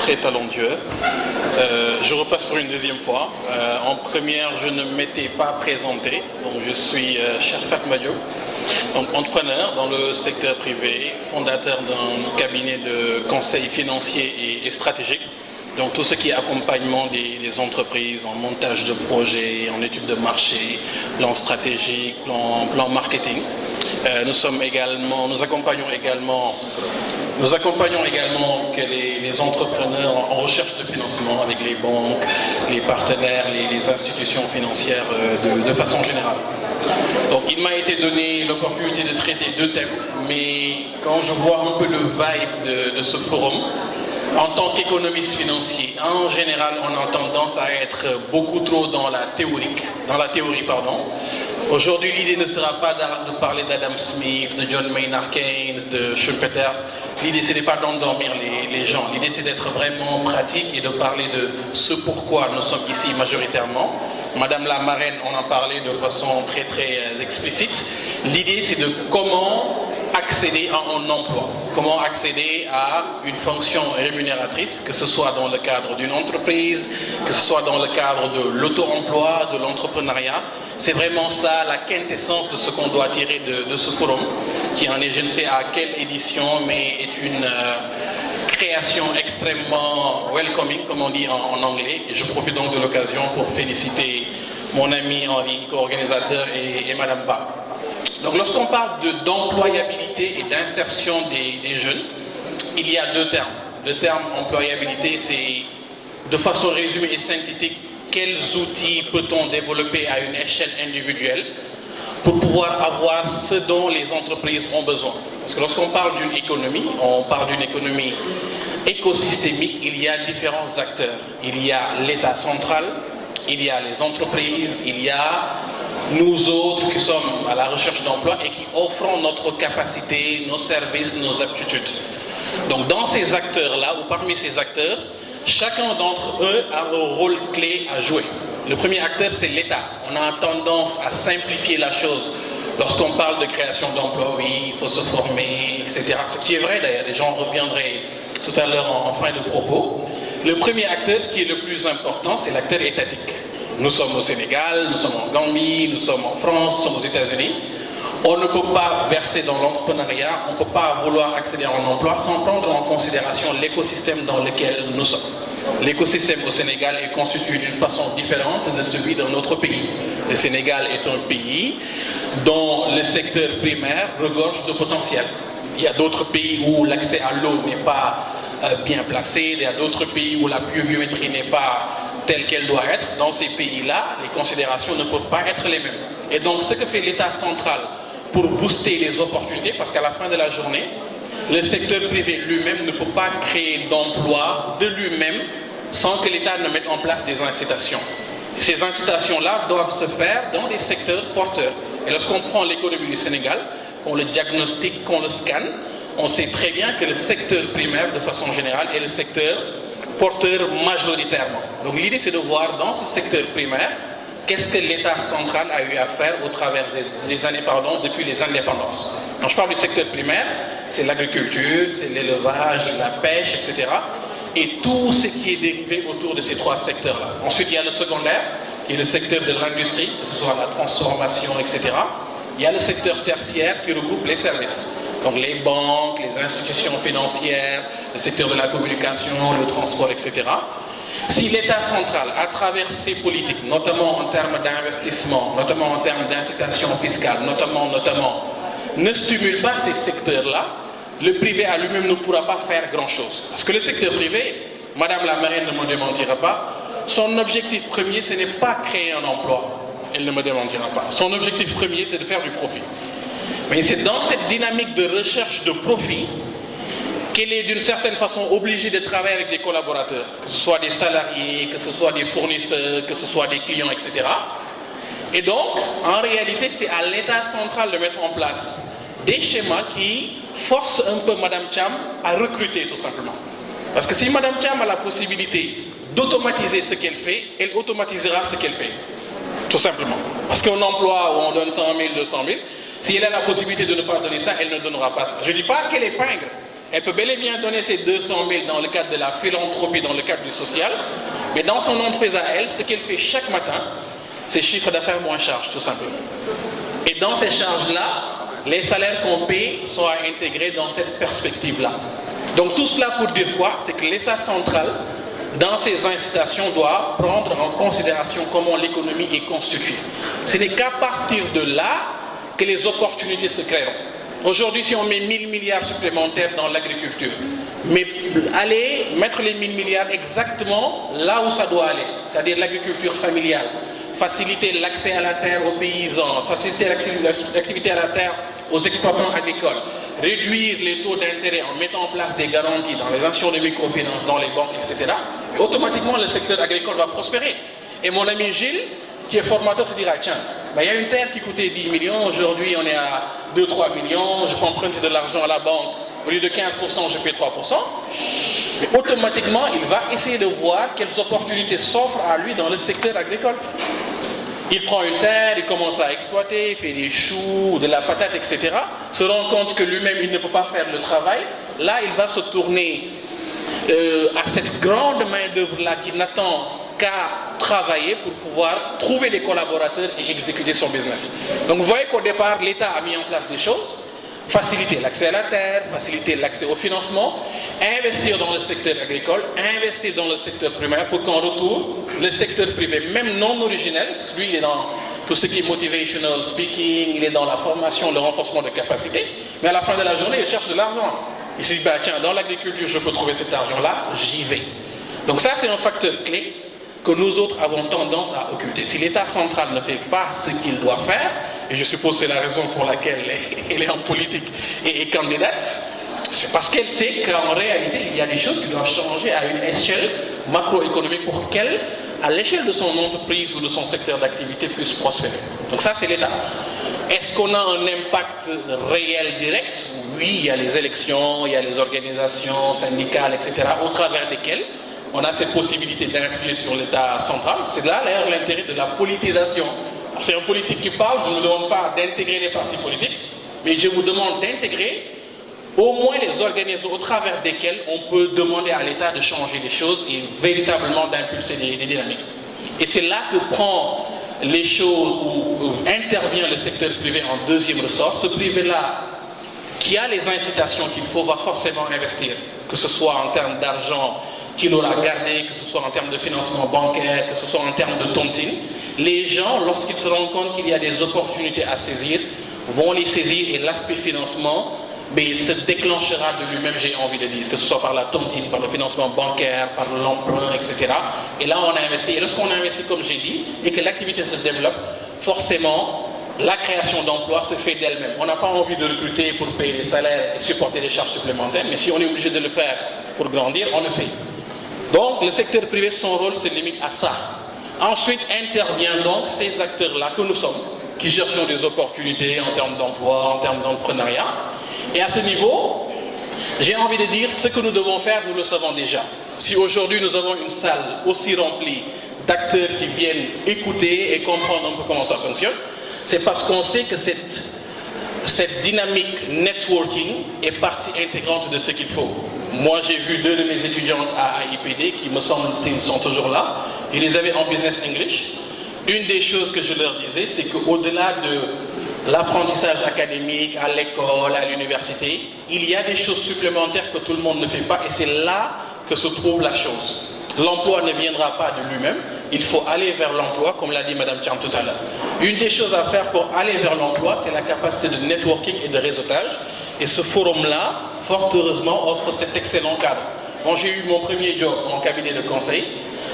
très talentueux. Je repasse pour une deuxième fois. En première, je ne m'étais pas présenté. Donc, je suis Sherfat Madio, donc entrepreneur dans le secteur privé, fondateur d'un cabinet de conseil financier et stratégique. Donc tout ce qui est accompagnement des entreprises en montage de projets, en études de marché, plan stratégique, plan marketing. Nous accompagnons également les entrepreneurs en recherche de financement avec les banques, les partenaires, les institutions financières de façon générale. Donc il m'a été donné l'opportunité de traiter deux thèmes, mais quand je vois un peu le vibe de ce forum, en tant qu'économiste financier, en général, on a tendance à être beaucoup trop dans la théorie. Aujourd'hui, l'idée ne sera pas de parler d'Adam Smith, de John Maynard Keynes, de Schumpeter. L'idée, ce n'est pas d'endormir les gens. L'idée, c'est d'être vraiment pratique et de parler de ce pourquoi nous sommes ici majoritairement. Madame la marraine, on en parlait de façon très explicite. L'idée, c'est de comment accéder à un emploi, comment accéder à une fonction rémunératrice, que ce soit dans le cadre d'une entreprise, que ce soit dans le cadre de l'auto-emploi, de l'entrepreneuriat. C'est vraiment ça la quintessence de ce qu'on doit tirer de ce forum, qui en est, je ne sais à quelle édition, mais est une création extrêmement welcoming, comme on dit en anglais. Et je profite donc de l'occasion pour féliciter mon ami Henri, co-organisateur, et Madame Ba. Donc lorsqu'on parle d'employabilité et d'insertion des jeunes, il y a deux termes. Le terme employabilité, c'est de façon résumée et synthétique, quels outils peut-on développer à une échelle individuelle pour pouvoir avoir ce dont les entreprises ont besoin. Parce que lorsqu'on parle d'une économie, on parle d'une économie écosystémique, il y a différents acteurs. Il y a l'État central, il y a les entreprises, il y a nous autres qui sommes à la recherche d'emploi et qui offrons notre capacité, nos services, nos aptitudes. Donc dans ces acteurs-là, ou parmi ces acteurs, chacun d'entre eux a un rôle clé à jouer. Le premier acteur, c'est l'État. On a tendance à simplifier la chose. Lorsqu'on parle de création d'emplois, oui, il faut se former, etc. Ce qui est vrai d'ailleurs, les gens reviendraient tout à l'heure en fin de propos. Le premier acteur qui est le plus important, c'est l'acteur étatique. Nous sommes au Sénégal, nous sommes en Gambie, nous sommes en France, nous sommes aux États-Unis. On ne peut pas verser dans l'entrepreneuriat, on ne peut pas vouloir accéder à un emploi sans prendre en considération l'écosystème dans lequel nous sommes. L'écosystème au Sénégal est constitué d'une façon différente de celui d'un autre pays. Le Sénégal est un pays dont le secteur primaire regorge de potentiel. Il y a d'autres pays où l'accès à l'eau n'est pas bien placé, il y a d'autres pays où la pluviométrie n'est pas telle qu'elle doit être. Dans ces pays-là, les considérations ne peuvent pas être les mêmes. Et donc, ce que fait l'État central pour booster les opportunités, parce qu'à la fin de la journée, le secteur privé lui-même ne peut pas créer d'emplois de lui-même sans que l'État ne mette en place des incitations. Ces incitations-là doivent se faire dans des secteurs porteurs. Et lorsqu'on prend l'économie du Sénégal, on le diagnostique, qu'on le scanne, on sait très bien que le secteur primaire, de façon générale, est le secteur porteur majoritairement. Donc l'idée, c'est de voir dans ce secteur primaire, qu'est-ce que l'État central a eu à faire au travers des années, depuis les indépendances. Quand je parle du secteur primaire, c'est l'agriculture, c'est l'élevage, la pêche, etc. Et tout ce qui est dérivé autour de ces trois secteurs-là. Ensuite, il y a le secondaire, qui est le secteur de l'industrie, que ce soit la transformation, etc. Il y a le secteur tertiaire qui regroupe les services. Donc les banques, les institutions financières, le secteur de la communication, le transport, etc. Si l'État central, à travers ses politiques, notamment en termes d'investissement, notamment en termes d'incitation fiscale, notamment, ne stimule pas ces secteurs-là, le privé à lui-même ne pourra pas faire grand-chose. Parce que le secteur privé, Madame la marraine ne me démentira pas, son objectif premier, ce n'est pas créer un emploi. Elle ne me démentira pas. Son objectif premier, c'est de faire du profit. Mais c'est dans cette dynamique de recherche de profit qu'elle est d'une certaine façon obligée de travailler avec des collaborateurs, que ce soit des salariés, que ce soit des fournisseurs, que ce soit des clients, etc. Et donc, en réalité, c'est à l'État central de mettre en place des schémas qui forcent un peu Madame Thiam à recruter, tout simplement. Parce que si Madame Thiam a la possibilité d'automatiser ce qu'elle fait, elle automatisera ce qu'elle fait, tout simplement. Parce qu'un emploi où on donne 100 000, 200 000, si elle a la possibilité de ne pas donner ça, elle ne donnera pas ça. Je ne dis pas qu'elle est pingre, Elle peut bel et bien donner ses 200 000 dans le cadre de la philanthropie, dans le cadre du social, mais dans son entreprise à elle, ce qu'elle fait chaque matin, c'est chiffre d'affaires moins charge, tout simplement. Et dans ces charges-là, les salaires qu'on paye sont à intégrer dans cette perspective-là. Donc tout cela pour dire quoi? C'est que l'État central, dans ses incitations, doit prendre en considération comment l'économie est constituée. Ce n'est qu'à partir de là que les opportunités se créeront. Aujourd'hui, si on met 1000 milliards supplémentaires dans l'agriculture, mais allez mettre les 1000 milliards exactement là où ça doit aller, c'est-à-dire l'agriculture familiale, faciliter l'accès à la terre aux paysans, faciliter l'activité à la terre aux exploitants agricoles, réduire les taux d'intérêt en mettant en place des garanties dans les institutions de microfinance, dans les banques, etc., automatiquement le secteur agricole va prospérer. Et mon ami Gilles, qui est formateur, se dira, tiens, il y a une terre qui coûtait 10 millions, aujourd'hui on est à 2-3 millions, je peux emprunter de l'argent à la banque, au lieu de 15%, je paie 3%. Mais automatiquement, il va essayer de voir quelles opportunités s'offrent à lui dans le secteur agricole. Il prend une terre, il commence à exploiter, il fait des choux, de la patate, etc. Se rend compte que lui-même, il ne peut pas faire le travail. Là, il va se tourner à cette grande main-d'œuvre-là qui n'attend qu'à travailler pour pouvoir trouver des collaborateurs et exécuter son business. Donc vous voyez qu'au départ, l'État a mis en place des choses, faciliter l'accès à la terre, faciliter l'accès au financement, investir dans le secteur agricole, investir dans le secteur primaire pour qu'en retour, le secteur privé, même non originel, parce que lui il est dans tout ce qui est motivational speaking, il est dans la formation, le renforcement de capacités, mais à la fin de la journée, il cherche de l'argent. Il se dit, bah, tiens, dans l'agriculture, je peux trouver cet argent-là, j'y vais. Donc ça, c'est un facteur clé que nous autres avons tendance à occulter. Si l'État central ne fait pas ce qu'il doit faire, et je suppose que c'est la raison pour laquelle elle est en politique et candidate, c'est parce qu'elle sait qu'en réalité, il y a des choses qui doivent changer à une échelle macroéconomique pour qu'elle, à l'échelle de son entreprise ou de son secteur d'activité, puisse prospérer. Donc ça, c'est l'État. Est-ce qu'on a un impact réel direct? Oui, il y a les élections, il y a les organisations syndicales, etc., au travers desquelles on a cette possibilité d'influer sur l'État central. C'est là d'ailleurs l'intérêt de la politisation. C'est un politique qui parle, je ne vous demande pas d'intégrer les partis politiques, mais je vous demande d'intégrer au moins les organismes au travers desquels on peut demander à l'État de changer les choses et véritablement d'impulser des dynamiques. Et c'est là que prend les choses où intervient le secteur privé en deuxième ressort. Ce privé-là, qui a les incitations qu'il faut, va forcément investir, que ce soit en termes d'argent qu'il aura gardé, que ce soit en termes de financement bancaire, que ce soit en termes de tontine. Les gens, lorsqu'ils se rendent compte qu'il y a des opportunités à saisir, vont les saisir et l'aspect financement se déclenchera de lui-même, j'ai envie de dire, que ce soit par la tontine, par le financement bancaire, par l'emprunt, etc. Et là, on a investi. Et lorsqu'on investit, comme j'ai dit, et que l'activité se développe, forcément, la création d'emplois se fait d'elle-même. On n'a pas envie de recruter pour payer les salaires et supporter les charges supplémentaires, mais si on est obligé de le faire pour grandir, on le fait. Donc, le secteur privé, son rôle se limite à ça. Ensuite, interviennent donc ces acteurs-là que nous sommes, qui cherchons des opportunités en termes d'emploi, en termes d'entrepreneuriat. Et à ce niveau, j'ai envie de dire, ce que nous devons faire, nous le savons déjà. Si aujourd'hui nous avons une salle aussi remplie d'acteurs qui viennent écouter et comprendre un peu comment ça fonctionne, c'est parce qu'on sait que cette dynamique networking est partie intégrante de ce qu'il faut. Moi, j'ai vu 2 de mes étudiantes à AIPD qui me semble-t-il sont toujours là. Je les avais en business English. Une des choses que je leur disais, c'est qu'au-delà de l'apprentissage académique, à l'école, à l'université, il y a des choses supplémentaires que tout le monde ne fait pas et c'est là que se trouve la chose. L'emploi ne viendra pas de lui-même, il faut aller vers l'emploi, comme l'a dit Mme Thiam tout à l'heure. Une des choses à faire pour aller vers l'emploi, c'est la capacité de networking et de réseautage. Et ce forum-là, fort heureusement, offre cet excellent cadre. Quand j'ai eu mon premier job en cabinet de conseil,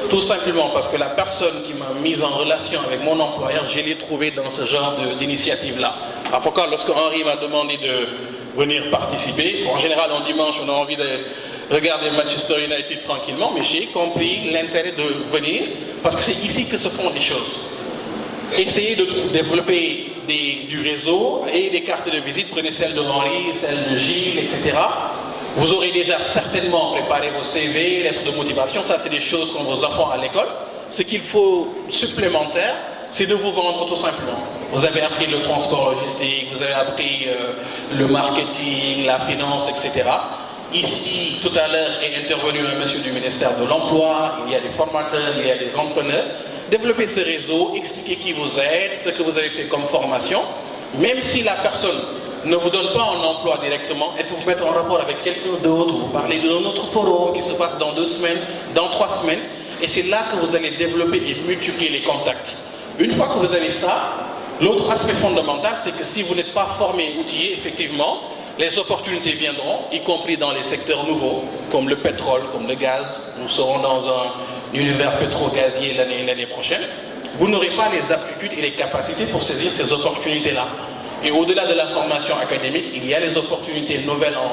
tout simplement parce que la personne qui m'a mis en relation avec mon employeur, je l'ai trouvé dans ce genre d'initiative-là. Pourquoi, lorsque Henri m'a demandé de venir participer, en général, en dimanche, on a envie de regarder Manchester United tranquillement, mais j'ai compris l'intérêt de venir, parce que c'est ici que se font les choses. Essayez de développer du réseau et des cartes de visite, prenez celle de Henri, celle de Gilles, etc. Vous aurez déjà certainement préparé vos CV, lettres de motivation, ça c'est des choses qu'on vous apprend à l'école. Ce qu'il faut supplémentaire, c'est de vous vendre tout simplement. Vous avez appris le transport logistique, vous avez appris le marketing, la finance, etc. Ici, tout à l'heure, est intervenu un monsieur du ministère de l'Emploi, il y a des formateurs, il y a des entrepreneurs. Développez ce réseau, expliquez qui vous êtes, ce que vous avez fait comme formation. Même si la personne ne vous donne pas un emploi directement, elle peut vous mettre en rapport avec quelqu'un d'autre, vous parler d'un autre forum qui se passe dans 2 semaines, dans 3 semaines. Et c'est là que vous allez développer et multiplier les contacts. Une fois que vous avez ça, l'autre aspect fondamental, c'est que si vous n'êtes pas formé et outillé, effectivement, les opportunités viendront, y compris dans les secteurs nouveaux, comme le pétrole, comme le gaz. Nous serons dans un univers pétro-gazier l'année prochaine. Vous n'aurez pas les aptitudes et les capacités pour saisir ces opportunités-là. Et au-delà de la formation académique, il y a les opportunités nouvelles en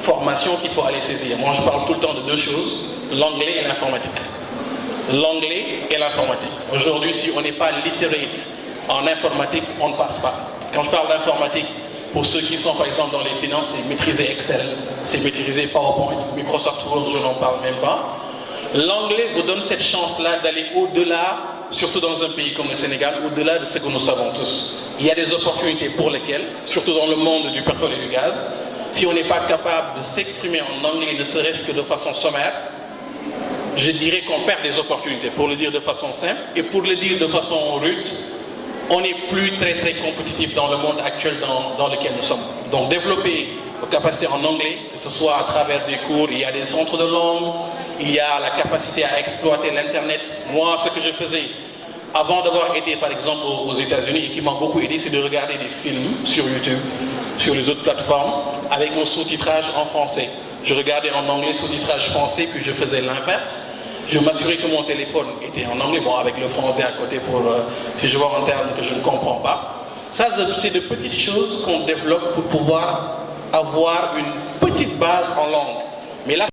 formation qu'il faut aller saisir. Moi, je parle tout le temps de 2 choses, l'anglais et l'informatique. L'anglais et l'informatique. Aujourd'hui, si on n'est pas literate en informatique, on ne passe pas. Quand je parle d'informatique, pour ceux qui sont par exemple dans les finances, c'est maîtriser Excel, c'est maîtriser PowerPoint, Microsoft Word, je n'en parle même pas. L'anglais vous donne cette chance-là d'aller au-delà, surtout dans un pays comme le Sénégal, au-delà de ce que nous savons tous. Il y a des opportunités pour lesquelles, surtout dans le monde du pétrole et du gaz, si on n'est pas capable de s'exprimer en anglais, ne serait-ce que de façon sommaire, je dirais qu'on perd des opportunités, pour le dire de façon simple, et pour le dire de façon rude, on n'est plus très compétitif dans le monde actuel dans lequel nous sommes. Donc développer vos capacités en anglais, que ce soit à travers des cours, il y a des centres de langue, il y a la capacité à exploiter l'Internet. Moi, ce que je faisais avant d'avoir été par exemple aux États-Unis et qui m'a beaucoup aidé, c'est de regarder des films sur YouTube, sur les autres plateformes, avec un sous-titrage en français. Je regardais en anglais, sous-titrage français, puis je faisais l'inverse. Je m'assurais que mon téléphone était en anglais, bon, avec le français à côté pour si je vois un terme que je ne comprends pas. Ça, c'est de petites choses qu'on développe pour pouvoir avoir une petite base en langue. Mais là...